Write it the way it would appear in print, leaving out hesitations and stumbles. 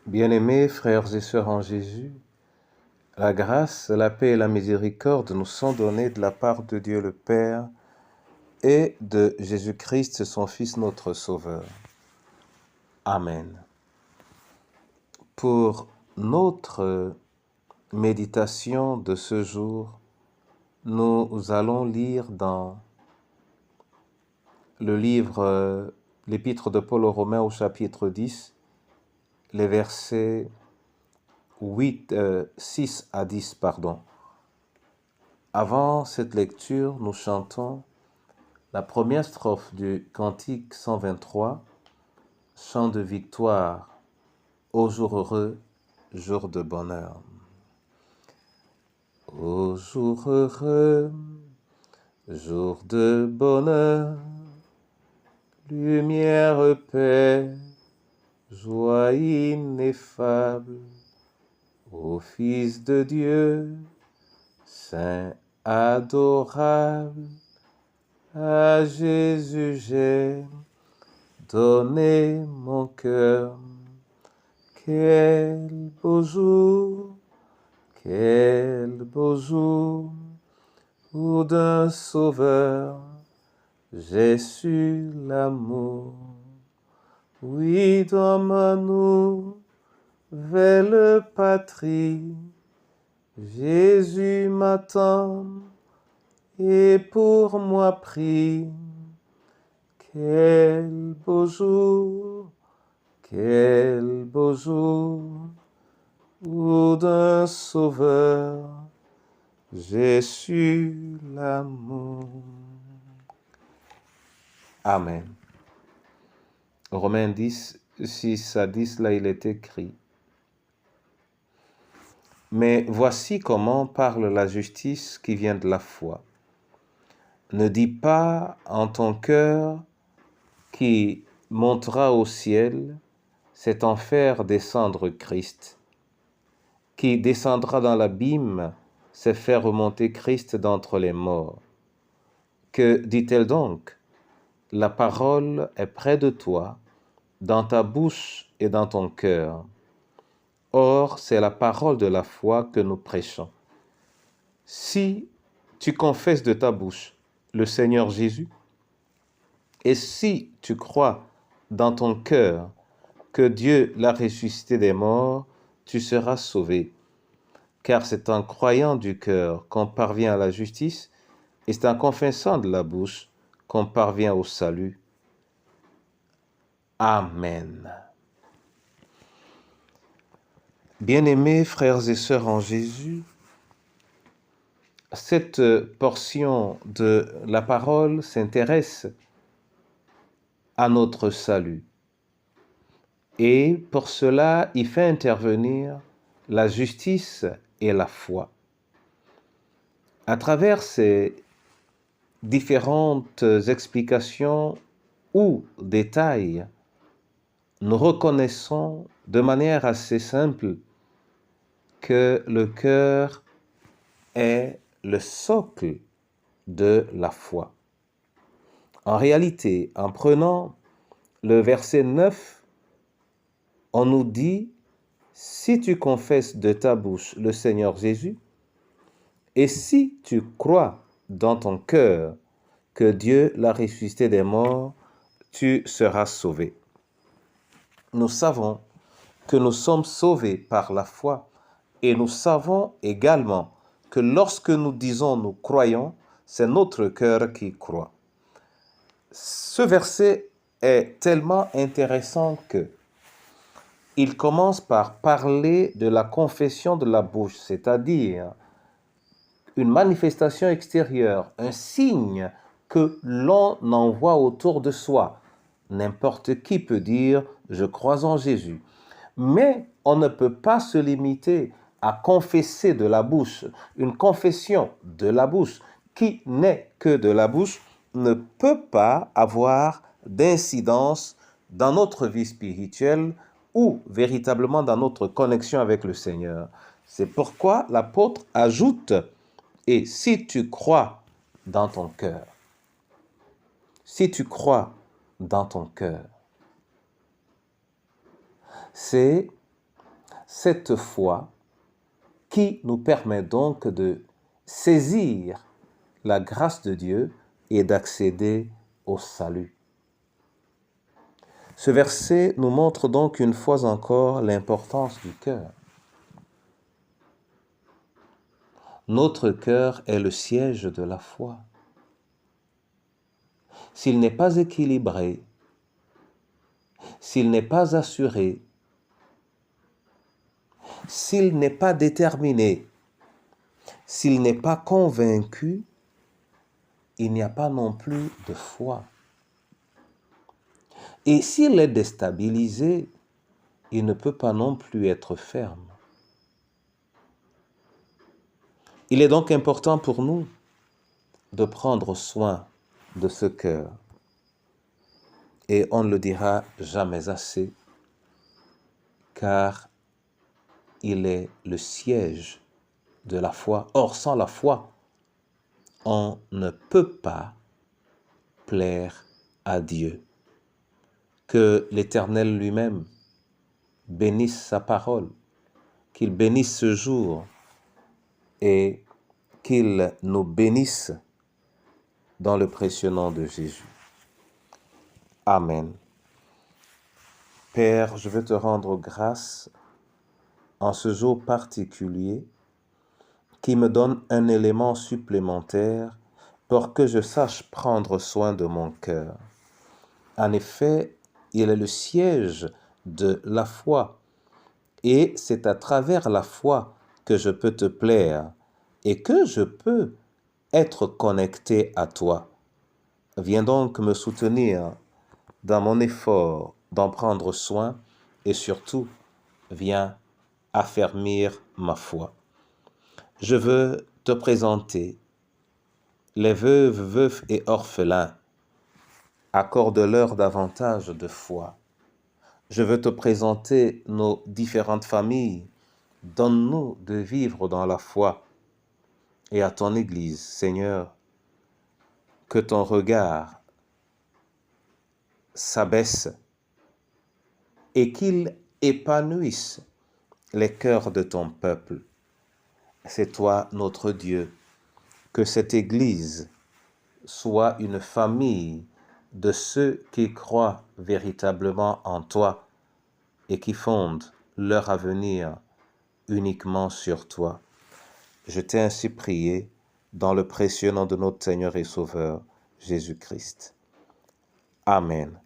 Bien-aimés frères et sœurs en Jésus, la grâce, la paix et la miséricorde nous sont données de la part de Dieu le Père et de Jésus-Christ, son Fils, notre Sauveur. Amen. Pour notre méditation de ce jour, nous allons lire dans le livre, l'épître de Paul aux Romains au chapitre 10, les versets 6 à 10. Avant cette lecture, nous chantons la première strophe du cantique 123, chant de victoire, ô jour heureux, jour de bonheur. Ô jour heureux, jour de bonheur, lumière, paix, joie ineffable, ô Fils de Dieu, Saint adorable, à Jésus j'ai donné mon cœur. Quel beau jour où d'un sauveur j'ai su l'amour. Oui, dans ma nouvelle patrie, Jésus m'attend et pour moi prie. Quel beau jour où d'un sauveur j'ai su l'amour. Amen. Romains 10, 6 à 10, là il est écrit: Mais voici comment parle la justice qui vient de la foi. Ne dis pas en ton cœur qui montera au ciel, c'est en faire descendre Christ. Qui descendra dans l'abîme, c'est faire remonter Christ d'entre les morts. Que dit-elle donc? La parole est près de toi, dans ta bouche et dans ton cœur. Or, c'est la parole de la foi que nous prêchons. Si tu confesses de ta bouche le Seigneur Jésus, et si tu crois dans ton cœur que Dieu l'a ressuscité des morts, tu seras sauvé. Car c'est en croyant du cœur qu'on parvient à la justice, et c'est en confessant de la bouche qu'on parvient au salut. Amen. Bien-aimés frères et sœurs en Jésus, cette portion de la parole s'intéresse à notre salut. Et pour cela, il fait intervenir la justice et la foi. À travers ces différentes explications ou détails, nous reconnaissons de manière assez simple que le cœur est le socle de la foi. En réalité, en prenant le verset 9, on nous dit: si tu confesses de ta bouche le Seigneur Jésus, et si tu crois dans ton cœur que Dieu l'a ressuscité des morts, tu seras sauvé. Nous savons que nous sommes sauvés par la foi, et nous savons également que lorsque nous disons nous croyons, c'est notre cœur qui croit. Ce verset est tellement intéressant que il commence par parler de la confession de la bouche, c'est-à-dire une manifestation extérieure, un signe que l'on envoie autour de soi. N'importe qui peut dire « je crois en Jésus ». Mais on ne peut pas se limiter à confesser de la bouche. Une confession de la bouche qui n'est que de la bouche ne peut pas avoir d'incidence dans notre vie spirituelle ou véritablement dans notre connexion avec le Seigneur. C'est pourquoi l'apôtre ajoute « et si tu crois dans ton cœur ». Si tu crois dans ton cœur. C'est Cette foi qui nous permet donc de saisir la grâce de Dieu et d'accéder au salut. Ce verset nous montre donc une fois encore l'importance du cœur. Notre cœur est le siège de la foi. S'il n'est pas équilibré, s'il n'est pas assuré, s'il n'est pas déterminé, s'il n'est pas convaincu, il n'y a pas non plus de foi. Et s'il est déstabilisé, il ne peut pas non plus être ferme. Il est donc important pour nous de prendre soin de ce cœur. Et on ne le dira jamais assez, car il est le siège de la foi. Or, sans la foi, on ne peut pas plaire à Dieu. Que l'Éternel lui-même bénisse sa parole, qu'il bénisse ce jour et qu'il nous bénisse dans le précieux nom de Jésus. Amen. Père, je veux te rendre grâce en ce jour particulier qui me donne un élément supplémentaire pour que je sache prendre soin de mon cœur. En effet, il est le siège de la foi et c'est à travers la foi que je peux te plaire et que je peux être connecté à toi. Viens donc me soutenir dans mon effort d'en prendre soin et surtout, viens affermir ma foi. Je veux te présenter les veuves, veufs et orphelins. Accorde-leur davantage de foi. Je veux te présenter nos différentes familles. Donne-nous de vivre dans la foi. Et à ton Église, Seigneur, que ton regard s'abaisse et qu'il épanouisse les cœurs de ton peuple. C'est toi, notre Dieu, que cette Église soit une famille de ceux qui croient véritablement en toi et qui fondent leur avenir uniquement sur toi. Je t'ai ainsi prié dans le précieux nom de notre Seigneur et Sauveur, Jésus-Christ. Amen.